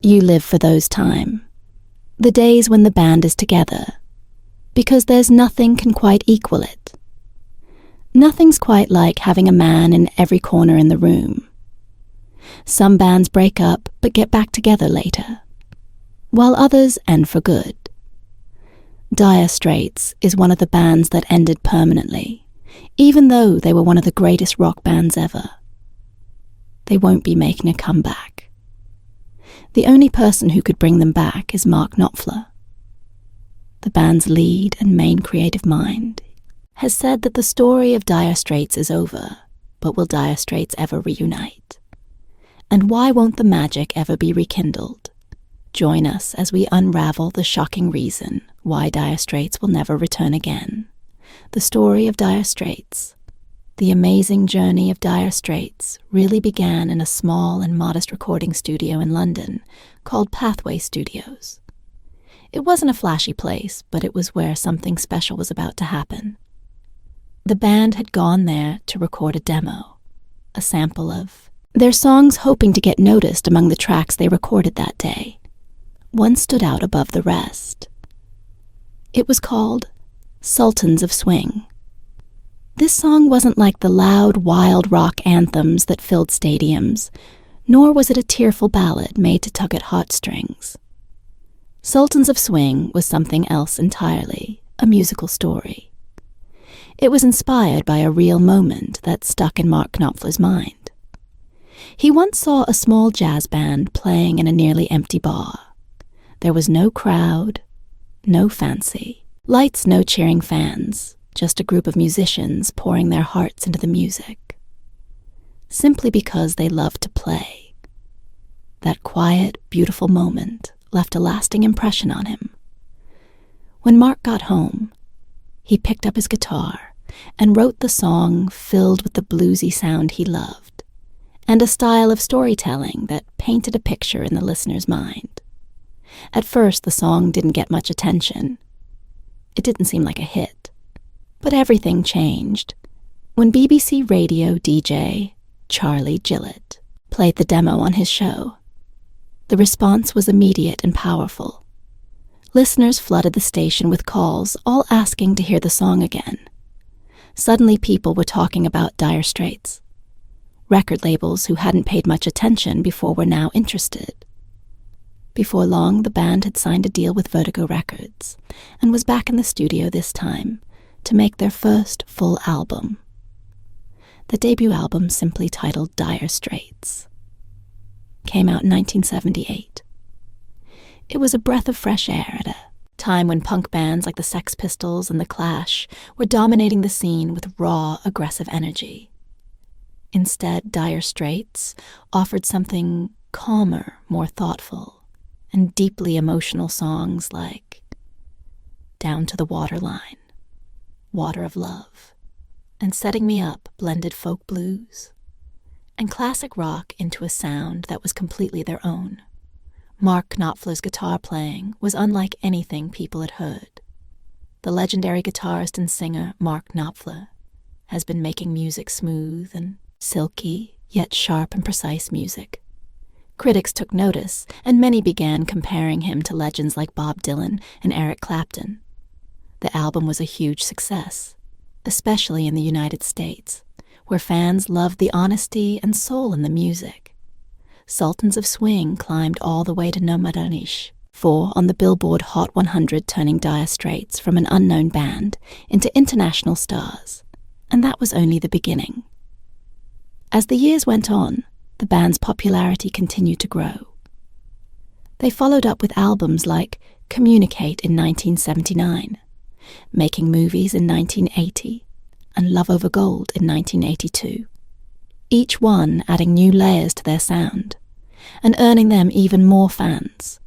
You live for those time, the days when the band is together, because there's nothing can quite equal it. Nothing's quite like having a man in every corner in the room. Some bands break up but get back together later, while others end for good. Dire Straits is one of the bands that ended permanently, even though they were one of the greatest rock bands ever. They won't be making a comeback. The only person who could bring them back is Mark Knopfler. The band's lead and main creative mind has said that the story of Dire Straits is over, but will Dire Straits ever reunite? And why won't the magic ever be rekindled? Join us as we unravel the shocking reason why Dire Straits will never return again. The story of Dire Straits. The amazing journey of Dire Straits really began in a small and modest recording studio in London called Pathway Studios. It wasn't a flashy place, but it was where something special was about to happen. The band had gone there to record a demo, a sample of their songs, hoping to get noticed among the tracks they recorded that day. One stood out above the rest. It was called Sultans of Swing. This song wasn't like the loud, wild rock anthems that filled stadiums, nor was it a tearful ballad made to tug at heartstrings. Sultans of Swing was something else entirely, a musical story. It was inspired by a real moment that stuck in Mark Knopfler's mind. He once saw a small jazz band playing in a nearly empty bar. There was no crowd, no fancy, lights, no cheering fans, just a group of musicians pouring their hearts into the music. Simply because they loved to play. That quiet, beautiful moment left a lasting impression on him. When Mark got home, he picked up his guitar and wrote the song filled with the bluesy sound he loved, and a style of storytelling that painted a picture in the listener's mind. At first, the song didn't get much attention. It didn't seem like a hit. But everything changed when BBC radio DJ Charlie Gillett played the demo on his show. The response was immediate and powerful. Listeners flooded the station with calls, all asking to hear the song again. Suddenly people were talking about Dire Straits. Record labels who hadn't paid much attention before were now interested. Before long, the band had signed a deal with Vertigo Records and was back in the studio this time to make their first full album. The debut album, simply titled Dire Straits, came out in 1978. It was a breath of fresh air at a time when punk bands like the Sex Pistols and the Clash were dominating the scene with raw, aggressive energy. Instead, Dire Straits offered something calmer, more thoughtful, and deeply emotional songs like Down to the Waterline, Water of Love, and Setting Me Up blended folk blues and classic rock into a sound that was completely their own. Mark Knopfler's guitar playing was unlike anything people had heard. The legendary guitarist and singer Mark Knopfler has been making music smooth and silky, yet sharp and precise music. Critics took notice, and many began comparing him to legends like Bob Dylan and Eric Clapton. The album was a huge success, especially in the United States, where fans loved the honesty and soul in the music. Sultans of Swing climbed all the way to number 4 on the Billboard Hot 100, turning Dire Straits from an unknown band into international stars, and that was only the beginning. As the years went on, the band's popularity continued to grow. They followed up with albums like Communicate in 1979, Making Movies in 1980, and Love Over Gold in 1982. Each one adding new layers to their sound, and earning them even more fans.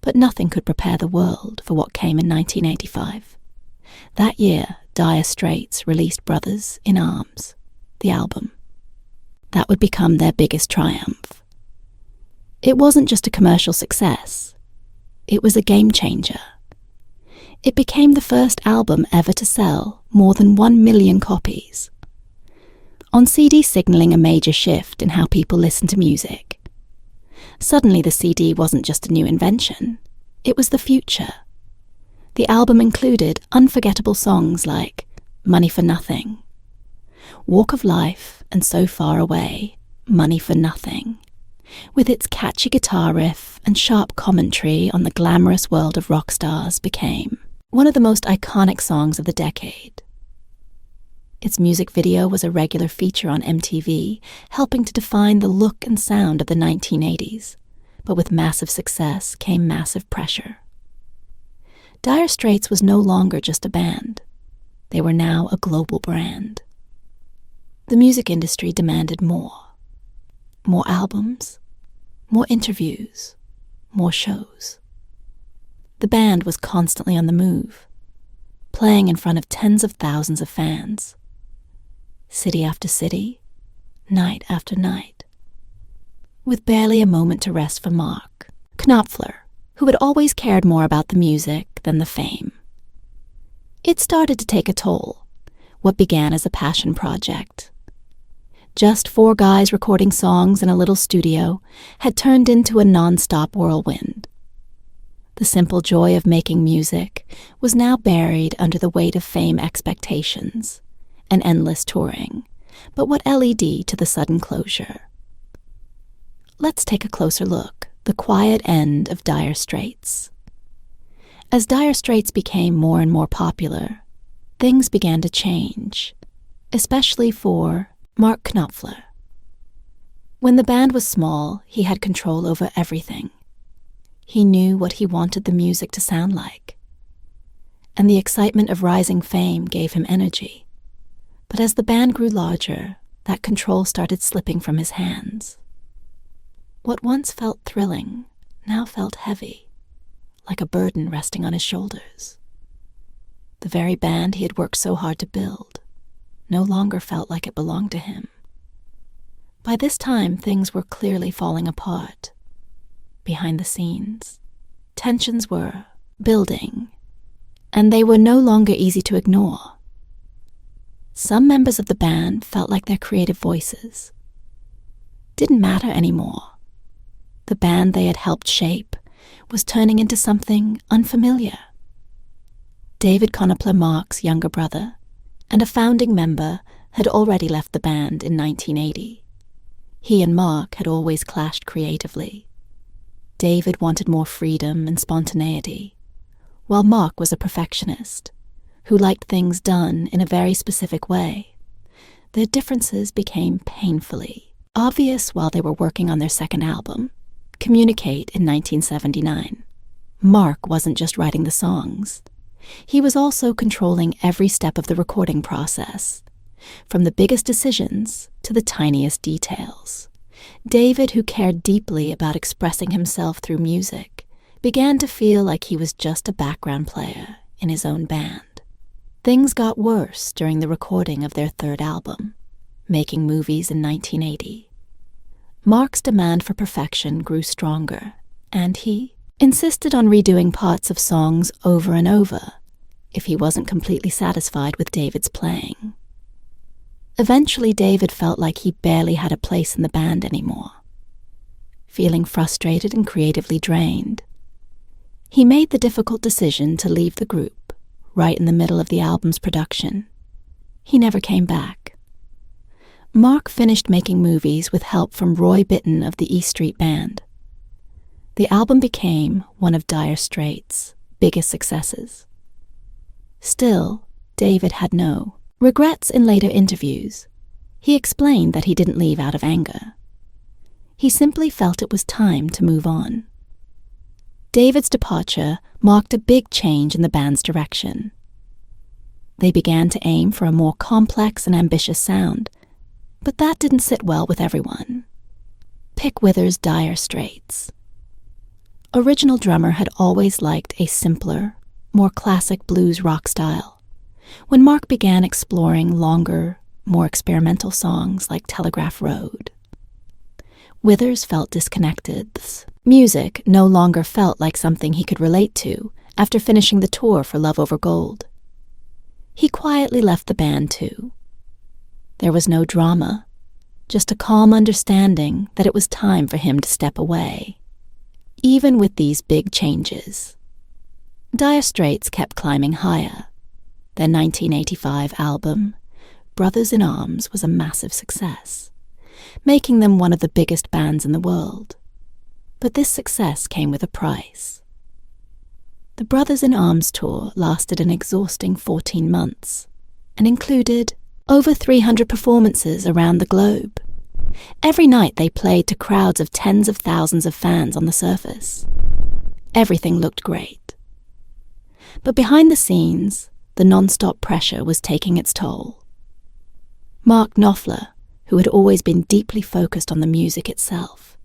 But nothing could prepare the world for what came in 1985. That year, Dire Straits released Brothers in Arms, the album. That would become their biggest triumph. It wasn't just a commercial success. It was a game changer. It became the first album ever to sell more than 1 million copies. On CD, signaling a major shift in how people listen to music. Suddenly the CD wasn't just a new invention, it was the future. The album included unforgettable songs like Money for Nothing, Walk of Life, and So Far Away, Money for Nothing, with its catchy guitar riff and sharp commentary on the glamorous world of rock stars, became one of the most iconic songs of the decade. Its music video was a regular feature on MTV, helping to define the look and sound of the 1980s, but with massive success came massive pressure. Dire Straits was no longer just a band. They were now a global brand. The music industry demanded more. More albums, more interviews, more shows. The band was constantly on the move, playing in front of tens of thousands of fans, city after city, night after night, with barely a moment to rest for Mark Knopfler, who had always cared more about the music than the fame. It started to take a toll, what began as a passion project. Just 4 guys recording songs in a little studio had turned into a non-stop whirlwind. The simple joy of making music was now buried under the weight of fame expectations and endless touring, but what led to the sudden closure? Let's take a closer look, the quiet end of Dire Straits. As Dire Straits became more and more popular, things began to change, especially for Mark Knopfler. When the band was small, he had control over everything. He knew what he wanted the music to sound like, and the excitement of rising fame gave him energy. But as the band grew larger, that control started slipping from his hands. What once felt thrilling now felt heavy, like a burden resting on his shoulders. The very band he had worked so hard to build no longer felt like it belonged to him. By this time, things were clearly falling apart. Behind the scenes, tensions were building, and they were no longer easy to ignore. Some members of the band felt like their creative voices didn't matter anymore. The band they had helped shape was turning into something unfamiliar. David Knopfler, Mark's younger brother, and a founding member, had already left the band in 1980. He and Mark had always clashed creatively. David wanted more freedom and spontaneity, while Mark was a perfectionist who liked things done in a very specific way. Their differences became painfully obvious while they were working on their second album, Communicate, in 1979. Mark wasn't just writing the songs. He was also controlling every step of the recording process, from the biggest decisions to the tiniest details. David, who cared deeply about expressing himself through music, began to feel like he was just a background player in his own band. Things got worse during the recording of their third album, Making Movies, in 1980. Mark's demand for perfection grew stronger, and he insisted on redoing parts of songs over and over if he wasn't completely satisfied with David's playing. Eventually, David felt like he barely had a place in the band anymore. Feeling frustrated and creatively drained, he made the difficult decision to leave the group right in the middle of the album's production. He never came back. Mark finished Making Movies with help from Roy Bittan of the E Street Band. The album became one of Dire Straits' biggest successes. Still, David had no regrets. In later interviews, he explained that he didn't leave out of anger. He simply felt it was time to move on. David's departure marked a big change in the band's direction. They began to aim for a more complex and ambitious sound, but that didn't sit well with everyone. Pick Withers' Dire Straits. Original drummer had always liked a simpler, more classic blues rock style. When Mark began exploring longer, more experimental songs like Telegraph Road, Withers felt disconnected. Music no longer felt like something he could relate to after finishing the tour for Love Over Gold. He quietly left the band too. There was no drama, just a calm understanding that it was time for him to step away, even with these big changes. Dire Straits kept climbing higher. Their 1985 album, Brothers in Arms, was a massive success, making them one of the biggest bands in the world. But this success came with a price. The Brothers in Arms tour lasted an exhausting 14 months and included over 300 performances around the globe. Every night they played to crowds of tens of thousands of fans on the surface. Everything looked great. But behind the scenes, the non-stop pressure was taking its toll. Mark Knopfler, who had always been deeply focused on the music itself,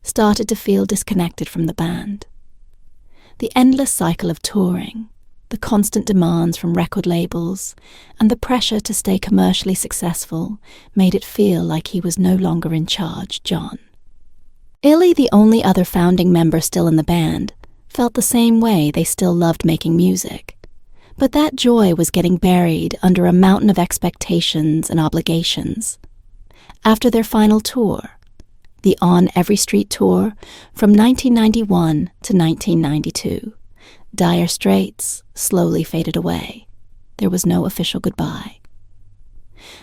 started to feel disconnected from the band. The endless cycle of touring, the constant demands from record labels, and the pressure to stay commercially successful made it feel like he was no longer in charge. John, Illy, the only other founding member still in the band, felt the same way. They still loved making music. But that joy was getting buried under a mountain of expectations and obligations. After their final tour, the On Every Street tour from 1991 to 1992, Dire Straits slowly faded away. There was no official goodbye.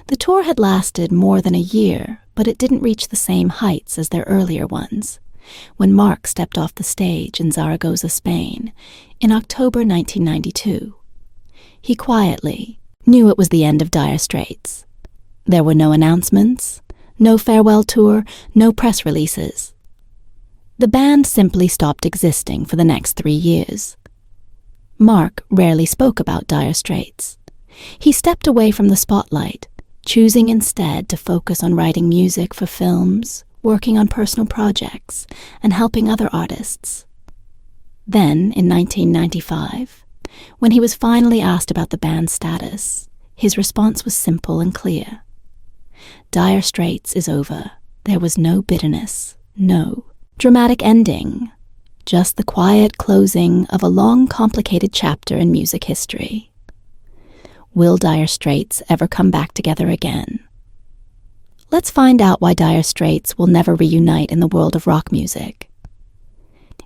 The tour had lasted more than a year, but it didn't reach the same heights as their earlier ones, when Mark stepped off the stage in Zaragoza, Spain, in October 1992. He quietly knew it was the end of Dire Straits. There were no announcements, no farewell tour, no press releases. The band simply stopped existing for the next 3 years. Mark rarely spoke about Dire Straits. He stepped away from the spotlight, choosing instead to focus on writing music for films, working on personal projects, and helping other artists. Then, in 1995, when he was finally asked about the band's status, his response was simple and clear. Dire Straits is over. There was no bitterness, no dramatic ending, just the quiet closing of a long, complicated chapter in music history. Will Dire Straits ever come back together again? Let's find out why Dire Straits will never reunite in the world of rock music.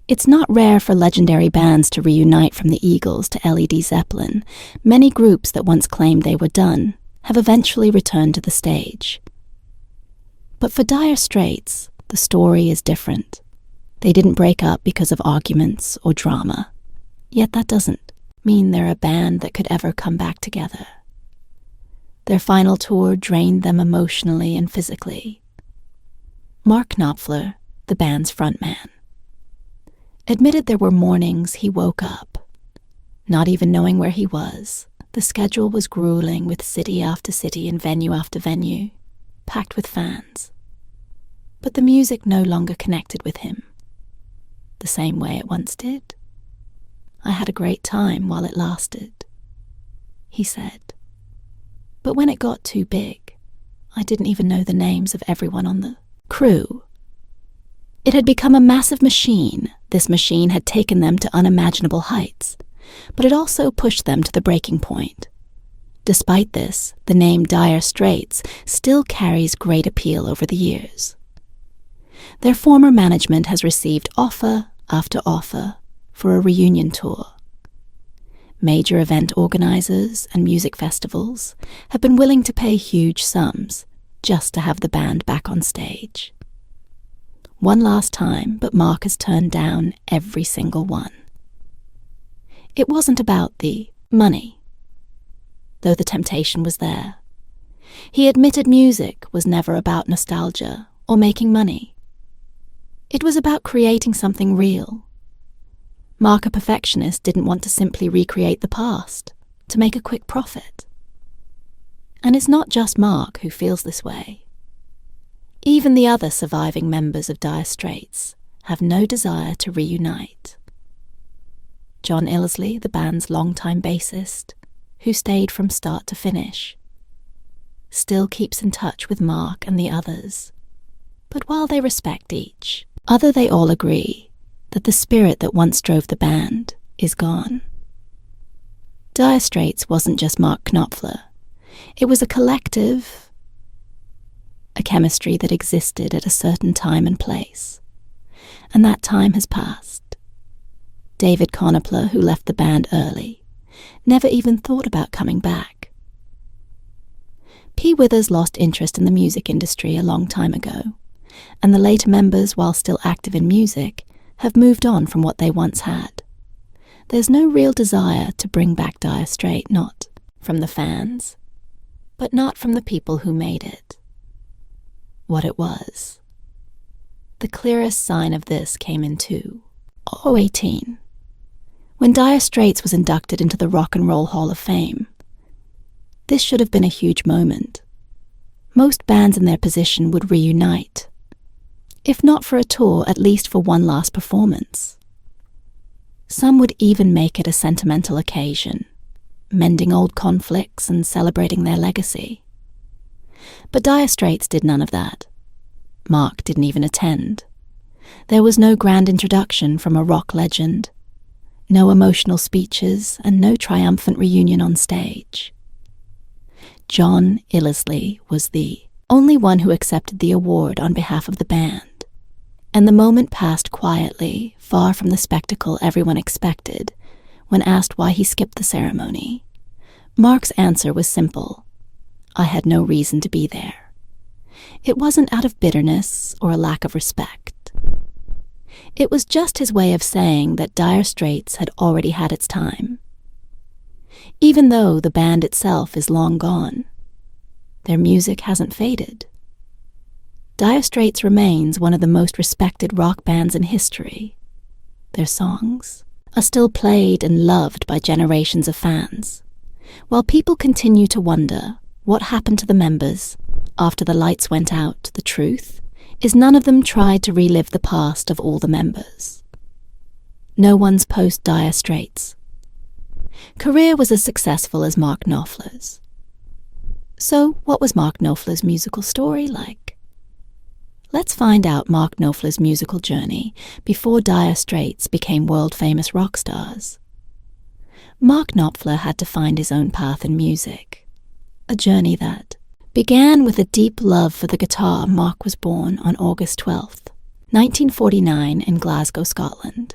It's not rare for legendary bands to reunite, from the Eagles to Led Zeppelin. Many groups that once claimed they were done have eventually returned to the stage. But for Dire Straits, the story is different. They didn't break up because of arguments or drama. Yet that doesn't mean they're a band that could ever come back together. Their final tour drained them emotionally and physically. Mark Knopfler, the band's frontman, admitted there were mornings he woke up, not even knowing where he was. The schedule was grueling, with city after city and venue after venue, packed with fans. But the music no longer connected with him the same way it once did. "I had a great time while it lasted," he said. "But when it got too big, I didn't even know the names of everyone on the crew." It had become a massive machine. This machine had taken them to unimaginable heights, but it also pushed them to the breaking point. Despite this, the name Dire Straits still carries great appeal over the years. Their former management has received offer after offer for a reunion tour. Major event organizers and music festivals have been willing to pay huge sums just to have the band back on stage. One last time, but Mark has turned down every single one. It wasn't about the money, though the temptation was there. He admitted music was never about nostalgia or making money. It was about creating something real. Mark, a perfectionist, didn't want to simply recreate the past to make a quick profit. And it's not just Mark who feels this way. Even the other surviving members of Dire Straits have no desire to reunite. John Illsley, the band's longtime bassist, who stayed from start to finish, still keeps in touch with Mark and the others. But while they respect each other, they all agree that the spirit that once drove the band is gone. Dire Straits wasn't just Mark Knopfler. It was a collective, a chemistry that existed at a certain time and place. And that time has passed. David Knopfler, who left the band early, never even thought about coming back. P. Withers lost interest in the music industry a long time ago, and the later members, while still active in music, have moved on from what they once had. There's no real desire to bring back Dire Straits, not from the fans, but not from the people who made it. What it was. The clearest sign of this came in 2018, when Dire Straits was inducted into the Rock and Roll Hall of Fame. This should have been a huge moment. Most bands in their position would reunite, if not for a tour, at least for one last performance. Some would even make it a sentimental occasion, mending old conflicts and celebrating their legacy. But Dire Straits did none of that. Mark didn't even attend. There was no grand introduction from a rock legend, no emotional speeches, and no triumphant reunion on stage. John Illesley was the only one who accepted the award on behalf of the band, and the moment passed quietly, far from the spectacle everyone expected. When asked why he skipped the ceremony, Mark's answer was simple: I had no reason to be there. It wasn't out of bitterness or a lack of respect. It was just his way of saying that Dire Straits had already had its time. Even though the band itself is long gone, their music hasn't faded. Dire Straits remains one of the most respected rock bands in history. Their songs are still played and loved by generations of fans, while people continue to wonder what happened to the members after the lights went out. The truth is none of them tried to relive the past of all the members. No one's post-Dire Straits career was as successful as Mark Knopfler's. So what was Mark Knopfler's musical story like? Let's find out Mark Knopfler's musical journey before Dire Straits became world-famous rock stars. Mark Knopfler had to find his own path in music, a journey that began with a deep love for the guitar. Mark was born on August 12th, 1949 in Glasgow, Scotland.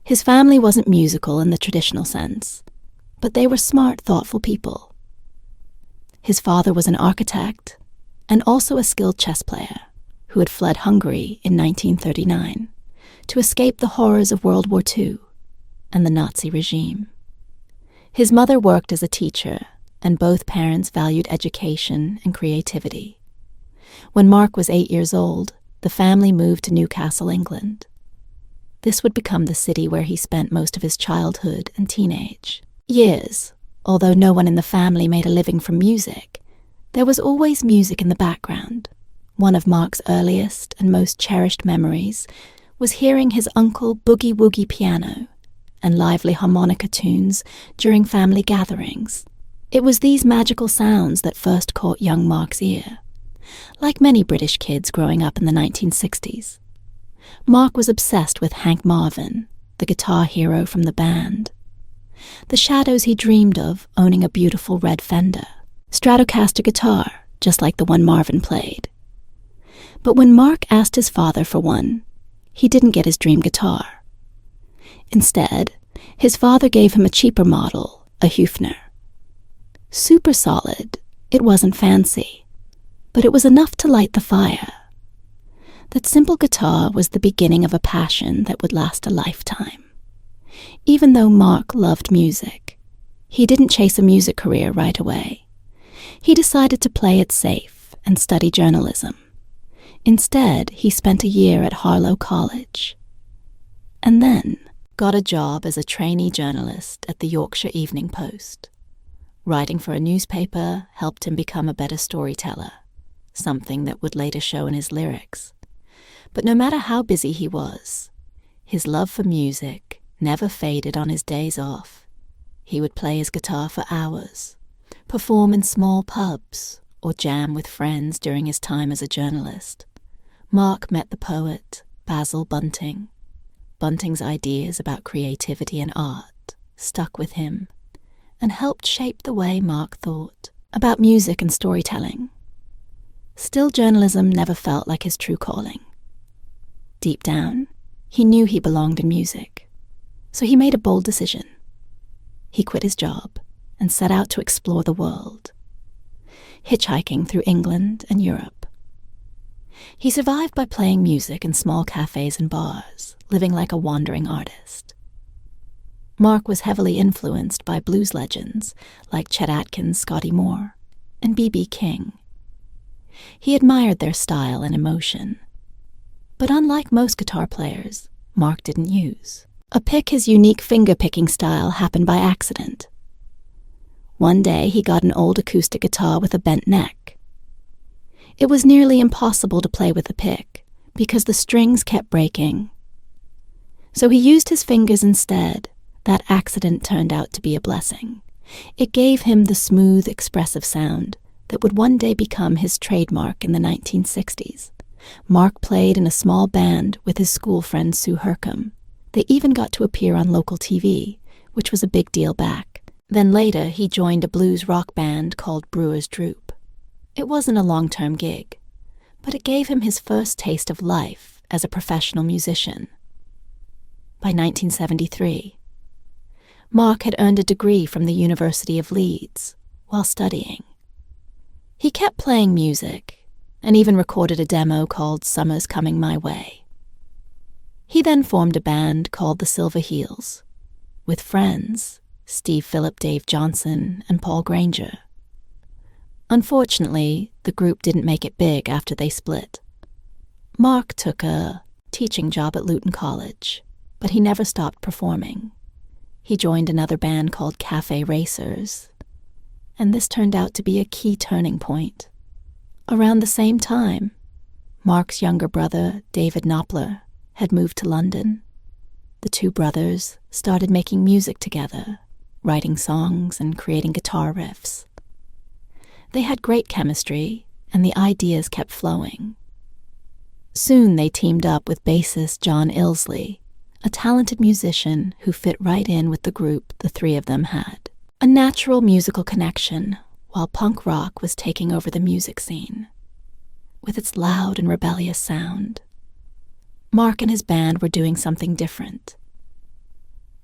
His family wasn't musical in the traditional sense, but they were smart, thoughtful people. His father was an architect and also a skilled chess player who had fled Hungary in 1939 to escape the horrors of World War II and the Nazi regime. His mother worked as a teacher, and both parents valued education and creativity. When Mark was 8 years old, the family moved to Newcastle, England. This would become the city where he spent most of his childhood and teenage years. Although no one in the family made a living from music, there was always music in the background. One of Mark's earliest and most cherished memories was hearing his uncle boogie-woogie piano and lively harmonica tunes during family gatherings. It was these magical sounds that first caught young Mark's ear. Like many British kids growing up in the 1960s, Mark was obsessed with Hank Marvin, the guitar hero from the band. The shadows he dreamed of owning a beautiful red Fender Stratocaster guitar, just like the one Marvin played. But when Mark asked his father for one, he didn't get his dream guitar. Instead, his father gave him a cheaper model, a Hufner. Super solid, it wasn't fancy, but it was enough to light the fire. That simple guitar was the beginning of a passion that would last a lifetime. Even though Mark loved music, he didn't chase a music career right away. He decided to play it safe and study journalism. Instead, he spent a year at Harlow College, and then got a job as a trainee journalist at the Yorkshire Evening Post. Writing for a newspaper helped him become a better storyteller, something that would later show in his lyrics. But no matter how busy he was, his love for music never faded on his days off. He would play his guitar for hours, perform in small pubs, or jam with friends during his time as a journalist. Mark met the poet Basil Bunting. Bunting's ideas about creativity and art stuck with him and helped shape the way Mark thought about music and storytelling. Still, journalism never felt like his true calling. Deep down, he knew he belonged in music, so he made a bold decision. He quit his job and set out to explore the world, hitchhiking through England and Europe. He survived by playing music in small cafes and bars, living like a wandering artist. Mark was heavily influenced by blues legends like Chet Atkins, Scotty Moore, and B.B. King. He admired their style and emotion. But unlike most guitar players, Mark didn't use a pick. His unique finger-picking style happened by accident. One day, he got an old acoustic guitar with a bent neck. It was nearly impossible to play with the pick because the strings kept breaking. So he used his fingers instead. That accident turned out to be a blessing. It gave him the smooth, expressive sound that would one day become his trademark in the 1960s. Mark played in a small band with his school friend Sue Hercombe. They even got to appear on local TV, which was a big deal back. Then later, he joined a blues rock band called Brewer's Droop. It wasn't a long-term gig, but it gave him his first taste of life as a professional musician. By 1973, Mark had earned a degree from the University of Leeds while studying. He kept playing music and even recorded a demo called Summer's Coming My Way. He then formed a band called the Silver Heels with friends Steve Phillip, Dave Johnson, and Paul Granger. Unfortunately, the group didn't make it big after they split. Mark took a teaching job at Luton College, but he never stopped performing. He joined another band called Cafe Racers, and this turned out to be a key turning point. Around the same time, Mark's younger brother, David Knopfler, had moved to London. The two brothers started making music together, writing songs and creating guitar riffs. They had great chemistry, and the ideas kept flowing. Soon they teamed up with bassist John Ilsley, a talented musician who fit right in with the group the three of them had. A natural musical connection while punk rock was taking over the music scene. With its loud and rebellious sound, Mark and his band were doing something different.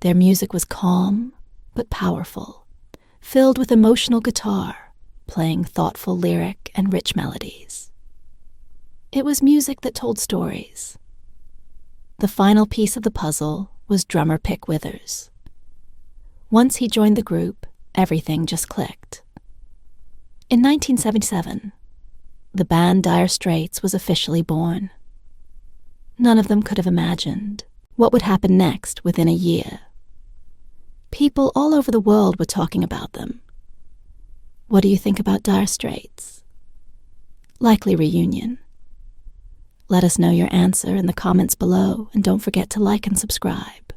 Their music was calm but powerful, filled with emotional guitar, playing thoughtful lyric and rich melodies. It was music that told stories. The final piece of the puzzle was drummer Pick Withers. Once he joined the group, everything just clicked. In 1977, the band Dire Straits was officially born. None of them could have imagined what would happen next within a year. People all over the world were talking about them. What do you think about Dire Straits? Likely reunion. Let us know your answer in the comments below, and don't forget to like and subscribe.